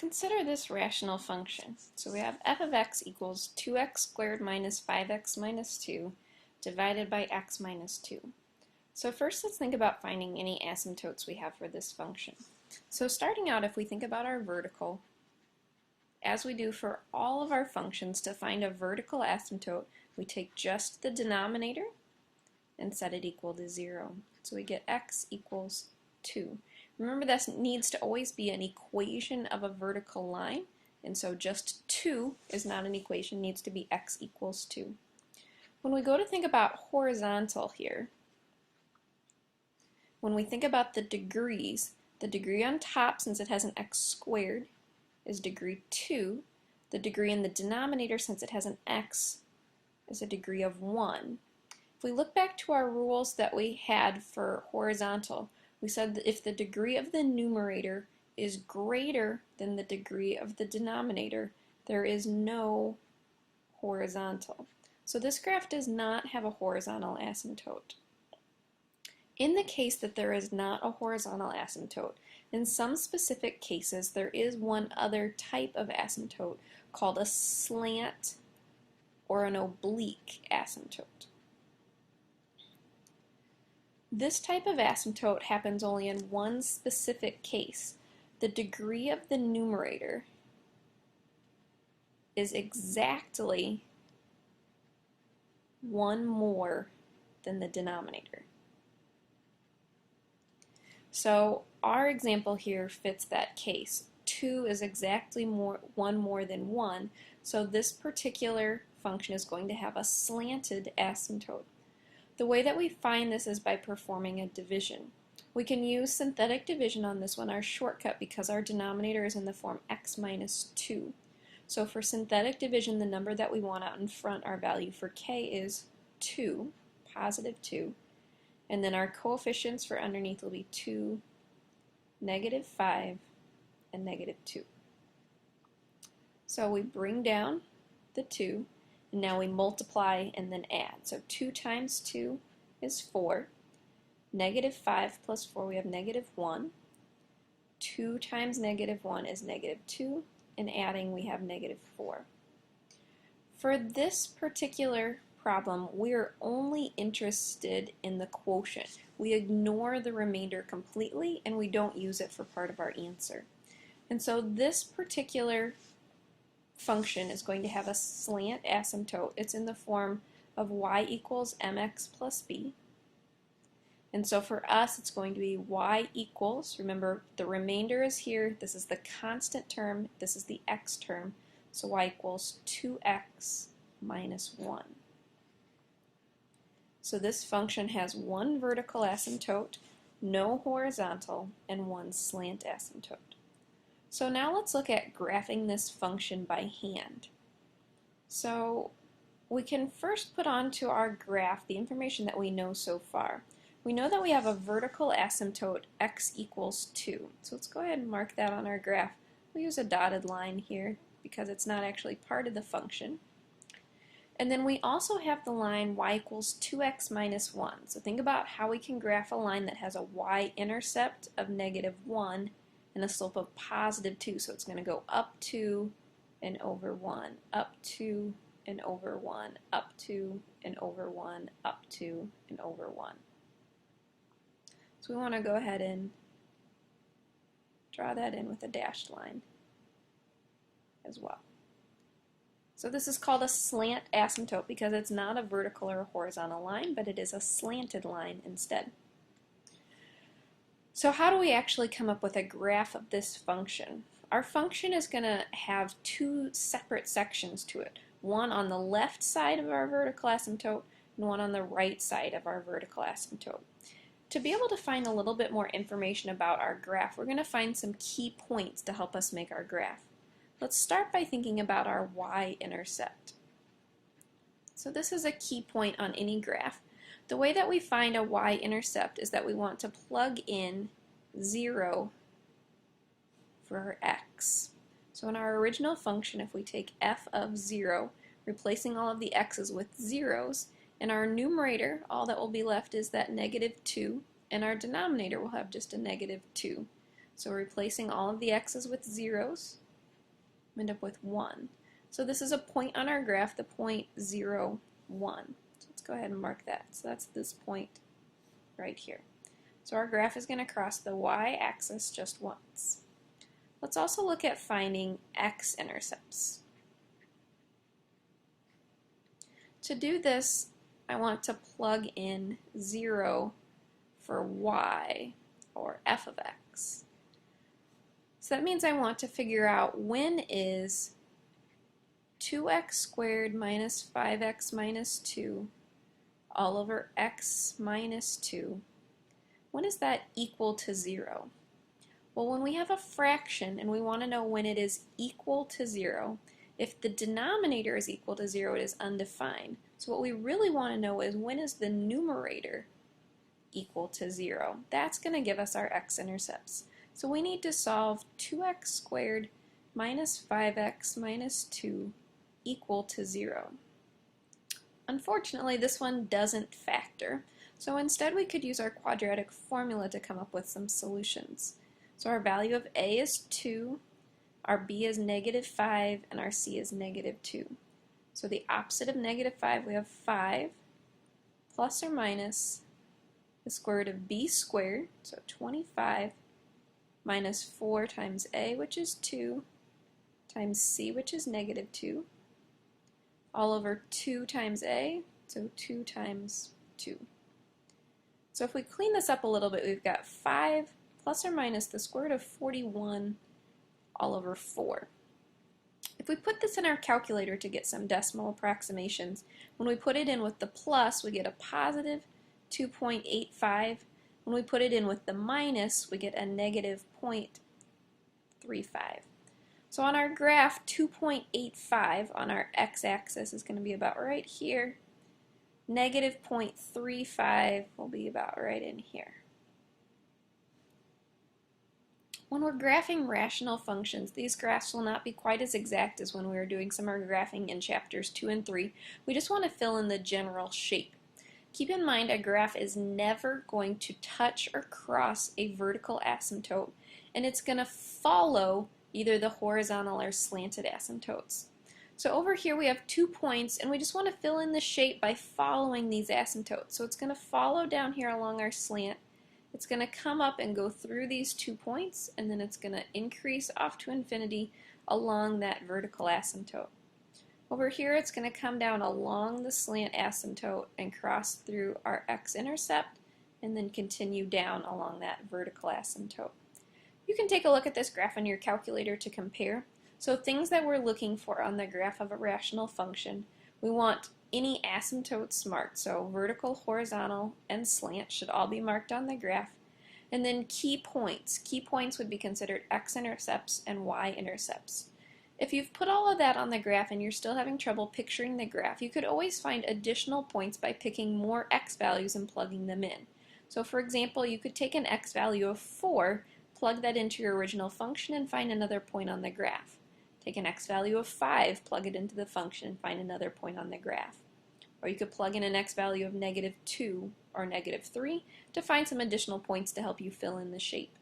Consider this rational function. So we have f of x equals 2x squared minus 5x minus 2 divided by x minus 2. So first let's think about finding any asymptotes we have for this function. So starting out, if we think about our vertical, as we do for all of our functions, to find a vertical asymptote, we take just the denominator and set it equal to 0. So we get x equals 2. Remember, this needs to always be an equation of a vertical line, and so just 2 is not an equation, it needs to be x equals 2. When we go to think about horizontal here, when we think about the degrees, the degree on top, since it has an x squared, is degree 2. The degree in the denominator, since it has an x, is a degree of 1. If we look back to our rules that we had for horizontal, we said that if the degree of the numerator is greater than the degree of the denominator, there is no horizontal. So this graph does not have a horizontal asymptote. In the case that there is not a horizontal asymptote, in some specific cases there is one other type of asymptote called a slant or an oblique asymptote. This type of asymptote happens only in one specific case. The degree of the numerator is exactly one more than the denominator. So our example here fits that case. 2 is exactly one more than 1, so this particular function is going to have a slanted asymptote. The way that we find this is by performing a division. We can use synthetic division on this one, our shortcut, because our denominator is in the form x minus 2. So for synthetic division, the number that we want out in front, our value for k, is 2, positive 2. And then our coefficients for underneath will be 2, negative 5, and negative 2. So we bring down the 2, and now we multiply and then add. So 2 times 2 is 4. Negative 5 plus 4, we have negative 1. 2 times negative 1 is negative 2, and adding we have negative 4. For this particular problem, we're only interested in the quotient. We ignore the remainder completely, and we don't use it for part of our answer. And so this particular function is going to have a slant asymptote. It's in the form of y equals mx plus b. And so for us, it's going to be y equals, remember the remainder is here, this is the constant term, this is the x term, so y equals 2x minus 1. So this function has one vertical asymptote, no horizontal, and one slant asymptote. So now let's look at graphing this function by hand. So we can first put onto our graph the information that we know so far. We know that we have a vertical asymptote x equals 2. So let's go ahead and mark that on our graph. We'll use a dotted line here because it's not actually part of the function. And then we also have the line y equals 2x minus 1. So think about how we can graph a line that has a y-intercept of negative 1 and a slope of positive 2. So it's going to go up 2 and over 1, up 2 and over 1, up 2 and over 1, up 2 and over 1. So we want to go ahead and draw that in with a dashed line as well. So this is called a slant asymptote because it's not a vertical or a horizontal line, but it is a slanted line instead. So how do we actually come up with a graph of this function? Our function is going to have two separate sections to it, one on the left side of our vertical asymptote and one on the right side of our vertical asymptote. To be able to find a little bit more information about our graph, we're going to find some key points to help us make our graph. Let's start by thinking about our y-intercept. So this is a key point on any graph. The way that we find a y-intercept is that we want to plug in 0 for x. So in our original function, if we take f of 0, replacing all of the x's with zeros, in our numerator, all that will be left is that negative 2, and our denominator will have just a negative 2. So replacing all of the x's with zeros, end up with 1. So this is a point on our graph, the point 0, 1. So let's go ahead and mark that. So that's this point right here. So our graph is going to cross the y-axis just once. Let's also look at finding x-intercepts. To do this, I want to plug in 0 for y, or f of x. So that means I want to figure out when is 2x squared minus 5x minus 2 all over x minus 2. When is that equal to 0? Well, when we have a fraction and we want to know when it is equal to 0, if the denominator is equal to 0, it is undefined. So what we really want to know is when is the numerator equal to 0. That's going to give us our x-intercepts. So we need to solve 2x squared minus 5x minus 2 equal to 0. Unfortunately, this one doesn't factor. So instead we could use our quadratic formula to come up with some solutions. So our value of a is 2, our b is negative 5, and our c is negative 2. So the opposite of negative 5, we have 5 plus or minus the square root of b squared, so 25, minus 4 times a, which is 2, times c, which is negative 2, all over 2 times a, so 2 times 2. So if we clean this up a little bit, we've got 5 plus or minus the square root of 41 all over 4. If we put this in our calculator to get some decimal approximations, when we put it in with the plus, we get a positive 2.85. When we put it in with the minus, we get a negative 0.35. So on our graph, 2.85 on our x-axis is going to be about right here. Negative 0.35 will be about right in here. When we're graphing rational functions, these graphs will not be quite as exact as when we were doing some of our graphing in chapters 2 and 3. We just want to fill in the general shape. Keep in mind a graph is never going to touch or cross a vertical asymptote, and it's going to follow either the horizontal or slanted asymptotes. So over here we have 2 points, and we just want to fill in the shape by following these asymptotes. So it's going to follow down here along our slant. It's going to come up and go through these 2 points, and then it's going to increase off to infinity along that vertical asymptote. Over here it's going to come down along the slant asymptote and cross through our x-intercept and then continue down along that vertical asymptote. You can take a look at this graph on your calculator to compare. So things that we're looking for on the graph of a rational function, we want any asymptotes marked. So vertical, horizontal, and slant should all be marked on the graph. And then key points. Key points would be considered x-intercepts and y-intercepts. If you've put all of that on the graph and you're still having trouble picturing the graph, you could always find additional points by picking more x values and plugging them in. So for example, you could take an x value of 4, plug that into your original function, and find another point on the graph. Take an x value of 5, plug it into the function, and find another point on the graph. Or you could plug in an x value of negative 2 or negative 3 to find some additional points to help you fill in the shape.